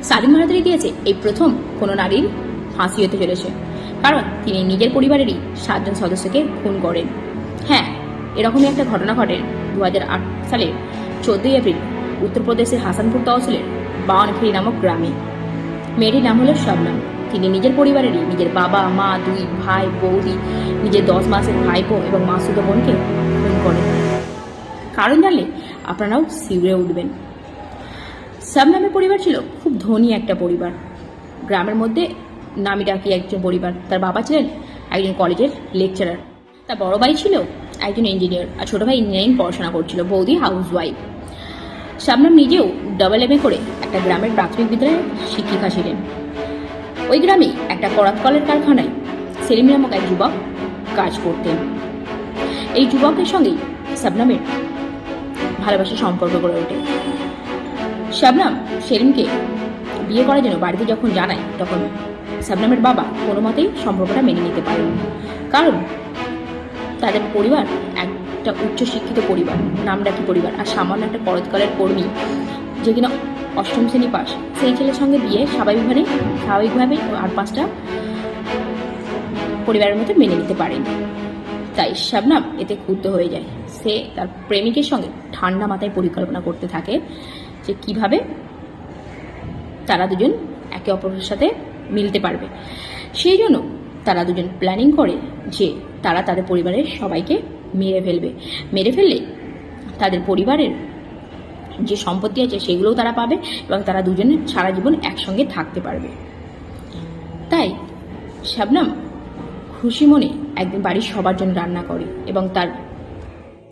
স্বাধীন ভারতের ইতিহাসে এই প্রথম কোনো নারীর ফাঁসি হতে চলেছে, কারণ তিনি নিজের পরিবারেরই 7 জন সদস্যকে খুন করেন। হ্যাঁ, এরকমই একটা ঘটনা ঘটে 2008 সালের 14ই এপ্রিল উত্তরপ্রদেশের হাসানপুর তহসিলের বাওয়ানখেড়ি নামক গ্রামে। মেয়েটির নাম হলো শবনম। তিনি নিজের পরিবারেরই নিজের বাবা, মা, 2 ভাই, বৌদি, নিজের 10 মাসের ভাইপো এবং মাসুতো বোনকে খুন করেন। কারণ জানলে আপনারাও শিউরে উঠবেন। শবনমের পরিবার ছিল খুব ধনী একটা পরিবার, গ্রামের মধ্যে নামি ডাকি একজন পরিবার। তার বাবা ছিলেন একজন কলেজের লেকচারার, তার বড় ভাই ছিল একজন ইঞ্জিনিয়ার, আর ছোট ভাই ইঞ্জিনিয়ারিং পড়াশোনা করছিল, বৌদি হাউস ওয়াইফ। শবনম নিজেও ডাবল এমএ করে একটা গ্রামের প্রাথমিক বিদ্যালয়ে শিক্ষিকা ছিলেন। ওই গ্রামে একটা করাত কলের কারখানায় সেলিম নামক এক যুবক কাজ করতেন। এই যুবকের সঙ্গেই শবনমের ভালোবাসার সম্পর্ক গড়ে ওঠে। শবনম সেলিমকে বিয়ে করার জন্য বাড়িতে যখন জানায়, তখন শবনমের বাবা কোনো মতেই সম্পর্কটা মেনে নিতে পারেন, কারণ তাদের পরিবার একটা উচ্চশিক্ষিত পরিবার, নামডাকি পরিবার, আর সামান্য একটা করতকলের কর্মী যে কিনা 8ম শ্রেণী পাস, সেই ছেলের সঙ্গে বিয়ে স্বাভাবিকভাবে আর 5টা পরিবারের মধ্যে মেনে নিতে পারেন। তাই শবনম এতে ক্ষুব্ধ হয়ে যায়। সে তার প্রেমিকের সঙ্গে ঠান্ডা মাথায় পরিকল্পনা করতে থাকে যে কিভাবে তারা দুজন একে অপরের সাথে মিলতে পারবে। সেই জন্য তারা দুজন প্ল্যানিং করে যে তারা তাদের পরিবারের সবাইকে মেরে ফেললে তাদের পরিবারের যে সম্পত্তি আছে সেগুলোও তারা পাবে এবং তারা দুজনে সারা জীবন একসঙ্গে থাকতে পারবে। তাই শবনম খুশি মনে একদিন বাড়ির সবার জন্য রান্না করে এবং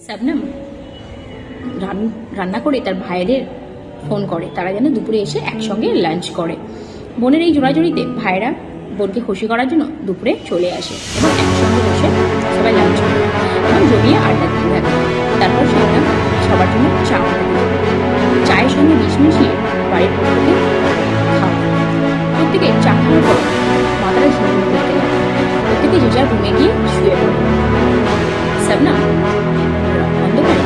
শবনম রান্না করে তার ভাইদের ফোন করে, তারা যেন দুপুরে এসে একসঙ্গে লাঞ্চ করে। বোনের এই জোড়াজড়িতে ভাইরা বোনকে খুশি করার জন্য দুপুরে চলে আসে এবং একসঙ্গে বসে সবাই লাঞ্চ করে এবং জমিয়ে আড্ডা দিতে থাকে। তারপর শবনম সবার জন্য চা বানাতে থাকে। চায়ের সঙ্গে বিষ মিশিয়ে বাড়ির প্রত্যেকে খাওয়া। প্রত্যেকে চা খাওয়ার পর মাথাটা ঝিমঝিম করতে লাগে। প্রত্যেকে যে যার রুমে গিয়ে শুয়ে পড়ে। শবনম অন্ধকারে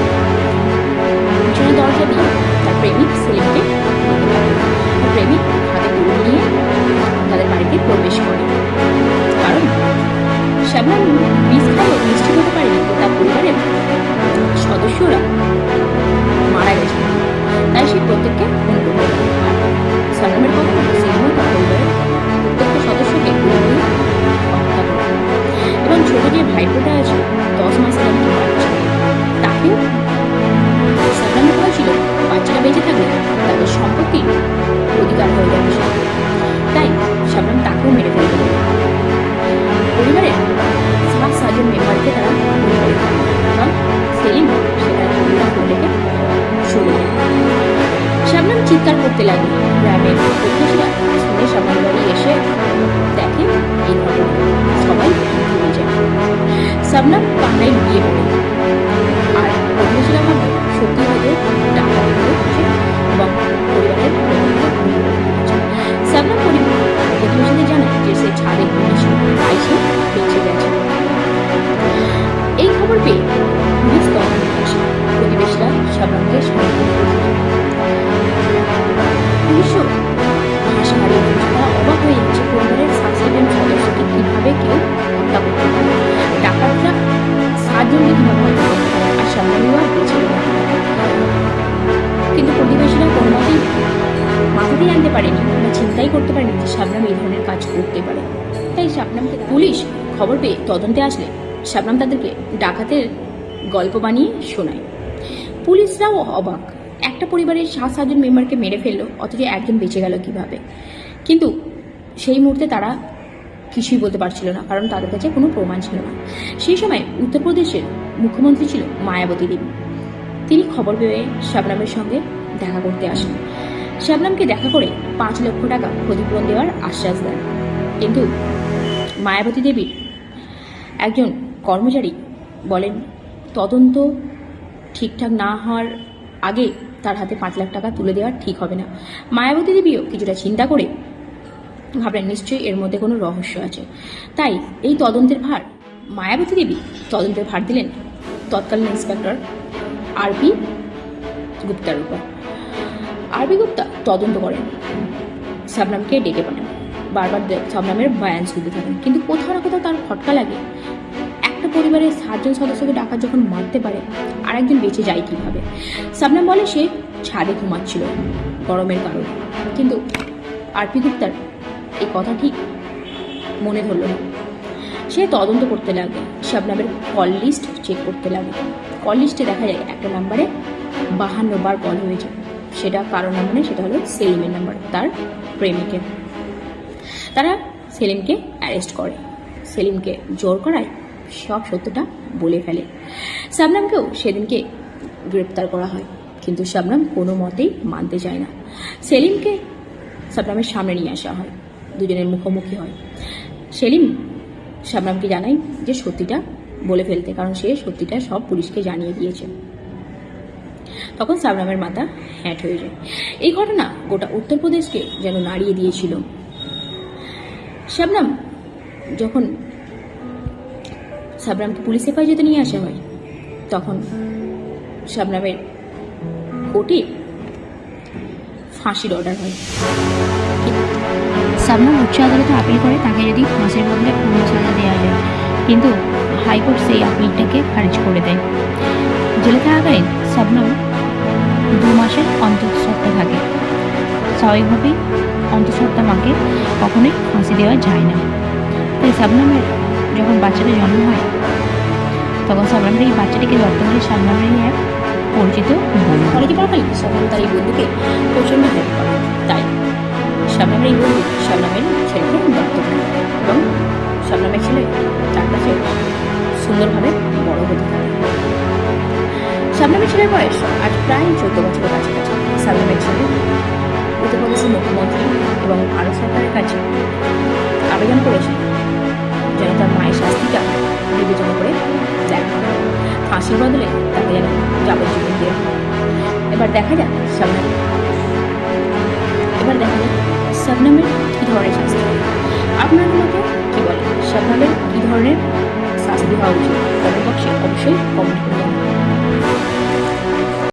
পিছনের দরজা দিয়ে তার প্রেমিক সেলিমকে প্রেমিক হাতে দৌড় নিয়ে তাদের বাড়িতে প্রবেশ করে। কারণ শবনম বিষ খাইয়ে নিশ্চিত হতে পারেনি যে তার পরিবারের সদস্যরা মারা গেছে, তাই সে প্রত্যেককে খুন করবে। আর শবনমের কথা সেলিমও তার পরিবারের প্রত্যেকটা সদস্যকে হত্যা করে এবং ছোট যে ভাইপোটা আছে 10 মাসের একটি বাচ্চা, তাকেও শবনমের কথা ছিল বাচ্চাটা বেঁচে থাকলে তাদের সম্পত্তির অধিকার হয়ে যাবে, তাই শবনম তাকেও মেরে ফেলবে। পরিবারের 7 জন মেম্বারকে তারা এবং সেলিম সেখানে রেখে সরে যায়। শবনম চিৎকার করতে লাগে। গ্রামের প্রতিবেশীরা শুনে শবনম বাড়ি এসে দেখে এই ঘটনা, সবাই ঘুরে যায়। শবনম কান্নায় লুকিয়ে পড়ে, আর প্রতিবেশীরা ভাবে সত্যি হয়তো টাকা হচ্ছে এবং পরিবারের শবনম প্রতিবেশীদের জানায় যে সে ছাদে ঘুমিয়েছিল, তাই সে বেঁচে গেছে। এই খবর পেয়ে পুলিশ তদন্ত করছে। প্রতিবেশীরা শবনমকে পুলিশও হাসাহারি হচ্ছে। তারা অবাক হয়ে যাচ্ছে পরিবারের 7 জন সদস্যকে কিভাবে কেউ হত্যা করতে পারে, ডাকাতরা 7 জনকে কিভাবে হত্যা করতে পারে, আর শবনমও আর বেঁচে গেল। কিন্তু প্রতিবেশীরা কোনো মতেই মাথাতেই আনতে পারেনি বা চিন্তাই করতে পারেনি যে শবনম এই ধরনের কাজ করতে পারে। তাই শবনমকে পুলিশ খবর পেয়ে তদন্তে আসলে শবনম তাদেরকে ডাকাতের গল্প বানিয়ে শোনায়। পুলিশরাও অবাক, একটা পরিবারের 7 জন মেম্বারকে মেরে ফেললো, অথচ একজন বেঁচে গেল কিভাবে। কিন্তু সেই মুহূর্তে তারা কিছুই বলতে পারছিল না, কারণ তাদের কাছে কোনো প্রমাণ ছিল না। সেই সময় উত্তরপ্রদেশের মুখ্যমন্ত্রী ছিল মায়াবতী দেবী। তিনি খবর পেয়ে শবনমের সঙ্গে দেখা করতে আসেন। শবনমকে দেখা করে 5 লক্ষ টাকা ক্ষতিপূরণ দেওয়ার আশ্বাস দেন। কিন্তু মায়াবতী দেবীর একজন কর্মচারী বলেন তদন্ত ঠিকঠাক না হওয়ার আগে তার হাতে 5 লাখ টাকা তুলে দেওয়া ঠিক হবে না। মায়াবতী দেবীও কিছুটা চিন্তা করে ভাবলেন নিশ্চয়ই এর মধ্যে কোনো রহস্য আছে। তাই এই তদন্তের ভার মায়াবতী দেবী তদন্তের ভার দিলেন তৎকালীন ইন্সপেক্টর আরপি গুপ্তার উপর। আরপি গুপ্তা তদন্ত করেন শবনমকে ডেকে পাঠান। বারবার শবনমের বয়ান শুনতে থাকেন, কিন্তু কোথাও না কোথাও তার খটকা লাগে। একটা পরিবারের 7জন সদস্যকে ডাকাত যখন মারতে পারে, আর একজন বেঁচে যায় কিভাবে? শবনম বলে সে ছাদে ঘুমাচ্ছিল গরমের কারণে, কিন্তু আরপি গুপ্তার এই কথা ঠিক মনে ধরল না। সে তদন্ত করতে লাগে, শবনমের কল লিস্ট চেক করতে লাগে। কল লিস্টে দেখা যায় একটা নাম্বারে 52 বার কল হয়েছে। সেটা কারো নাম্বার নেই, সেটা হলো সেলিমের নাম্বার, তার প্রেমিকের। তারা সেলিমকে অ্যারেস্ট করে, সেলিমকে জোর করায় সব সত্যটা বলে ফেলে। শবনমকেও সেদিনকে গ্রেপ্তার করা হয়, কিন্তু শবনম কোনো মতেই মানতে চায় না। সেলিমকে শবনমের সামনে নিয়ে আসা হয়, দুজনের মুখোমুখি হয়। সেলিম শবনমকে জানায় যে সত্যিটা বলে ফেলতে, কারণ সে সত্যিটা সব পুলিশকে জানিয়ে দিয়েছে। তখন শবনমের মাথা হ্যাট হয়ে যায়। এই ঘটনা গোটা উত্তরপ্রদেশকে যেন নাড়িয়ে দিয়েছিল। শবনম যখন শবনমকে পুলিশ হেফাজতে নিয়ে আসা হয়, তখন শবনমের কোর্টে ফাঁসির অর্ডার হয়। শবনম উচ্চ আদালতে আপিল করে তাকে যদি ফাঁসির বদলে অন্য সাজা দেওয়া যায়, কিন্তু হাইকোর্ট সেই আপিলটাকে খারিজ করে দেয়। জেলে থাকাকালীন শবনম 2 মাসের অন্তঃসত্ত্বা থাকে। স্বাভাবিকভাবেই অন্তঃসত্ত্বা মাকে কখনোই ফাঁসি দেওয়া যায় না। তাই শবনমের যখন বাচ্চাটা জন্ম হয়, তখন শবনমের এই বাচ্চাটিকে দত্তক নেয় শবনমের এক পরিচিত বন্ধু। কলেজে পড়াকালীন শবনম তার এই বন্ধুকে প্রচণ্ড হেল্প করে, তাই শবনমের এই বন্ধু শবনমের ছেলেকে দত্তক নেয় এবং শবনমের ছেলে তার কাছে সুন্দরভাবে বড় হতে থাকে। শবনমের ছেলের বয়স আজ প্রায় 14 বছরের কাছাকাছি। শবনমের ছেলে উত্তরপ্রদেশের মুখ্যমন্ত্রী এবং ভারত সরকারের কাছে আবেদন করেছে যেন তার মায়ের শাস্তিটা বিবেচনা করে দেখা হয়, ফাঁসির বদলে তাকে যেন যাবজ্জীবন দেওয়া হয়। এবার দেখা যাক শবনমের কী ধরনের শাস্তি হয়। আপনাদের মতে কী বলে?